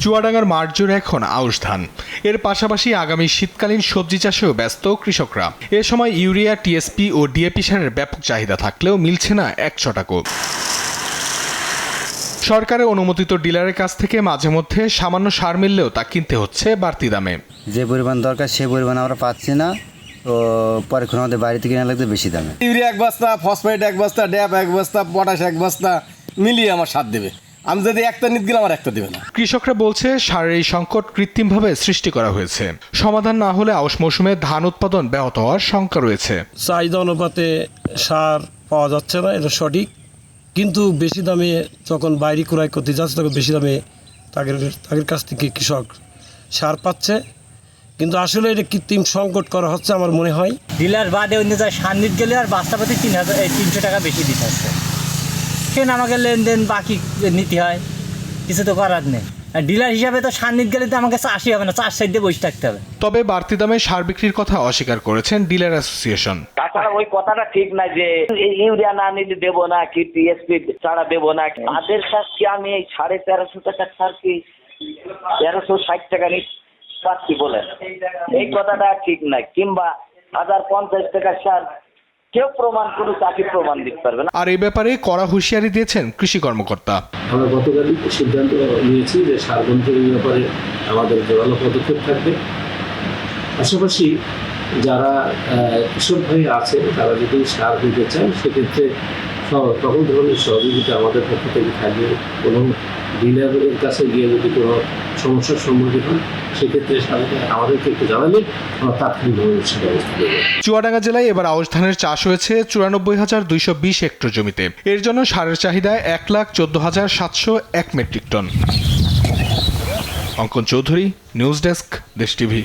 চুয়াডাঙ্গার মাঠ জুড়ে এখন আউশ ধান। এর পাশাপাশি আগামী শীতকালীন সবজি চাষেও ব্যস্ত কৃষকরা। এ সময় ইউরিয়া, টিএসপি ও ডিএপি সারের ব্যাপক চাহিদা থাকলেও মিলছে না এক ছটাকও। সরকারের অনুমোদিত ডিলারের কাছ থেকে মাঝে মধ্যে সামান্য সার মিললেও তা কিনতে হচ্ছে বাড়তি দামে। যে পরিমাণ দরকার সে পরিমাণ আমরা পাচ্ছি না, তো পরে আমাদের বাড়িতে কিনা লাগবে বেশি দামে। ইউরিয়া এক বস্তা, ফসফেট এক বস্তা, ড্যাপ এক বস্তা, পটাশ এক বস্তা মিলিয়ে আমার সার দেবে। আমি যদি একটা নিতে গেলে আমার একটা দেবে না। কৃষকরা বলছে সারের এই সংকট কৃত্রিমভাবে সৃষ্টি করা হয়েছে। সমাধান না হলে আউশ মৌসুমে ধান উৎপাদন ব্যাহত হওয়ার শঙ্কা রয়েছে। চাহিদা অনুপাতে সার পাওয়া যাচ্ছে না, এটা সঠিক, কিন্তু বেশি দামে যখন বাইরে ক্রয় করতে যাচ্ছে তখন বেশি দামে তাদের কাছ থেকে কৃষক সার পাচ্ছে, কিন্তু আসলে এটা কৃত্রিম সংকট করা হচ্ছে আমার মনে হয়। ডিলার বাদে অন্য যায় সার নিতে গেলে আর বাস্তাপাতি 300 টাকা বেশি দিতে হচ্ছে। সেখানে আমাকে লেনদেন বাকি নিতে হয়, কিছু তো করার নেই। ডিলার হিসাবে তো সার নিতে গেলে তো আমাকে চাষই হবে না, চাষ সাইডে বসে থাকতে হবে। তবে বাড়তি দামে সার বিক্রির কথা অস্বীকার করেছেন ডিলার অ্যাসোসিয়েশন। তাছাড়া ওই কথাটা ঠিক না যে ইউরিয়া না নিতে দেবো না, কি টিএসপি ছাড়া দেবো না। তাদের কাছ কি আমি এই 1350 টাকার সার কি 1360 টাকা নিতে পারছি বলেন? এই কথাটা ঠিক না। কিংবা 1050 টাকার সার কেউ প্রমাণ, কোনো চাকরি প্রমাণ দিতে পারবে না। আর এই ব্যাপারে কড়া হুঁশিয়ারি দিয়েছেন কৃষি কর্মকর্তা। আমরা গতকালই সিদ্ধান্ত নিয়েছি যে সার বন্টনের ব্যাপারে আমাদের জোরালো পদক্ষেপ থাকবে। পাশাপাশি যারা কৃষক ভাই আছে তারা যদি সার দিতে চান সেক্ষেত্রে সকল ধরনের সহযোগিতা আমাদের পক্ষ থেকে থাকবে। কোনো ডিলারের কাছে গিয়ে যদি কোনো সমস্যার সম্মুখীন হন সেক্ষেত্রে আমাদেরকে একটু জানালে আমরা তাৎক্ষণিকভাবে সেটা ব্যবস্থা নেব। চুয়াডাঙ্গা জেলায় এবার আউশ ধানের চাষ হয়েছে 94,220 হেক্টর জমিতে। এর জন্য সারের চাহিদা 1,14,701 মেট্রিক টন। অঙ্কন চৌধুরী, নিউজ ডেস্ক, দেশ টিভি।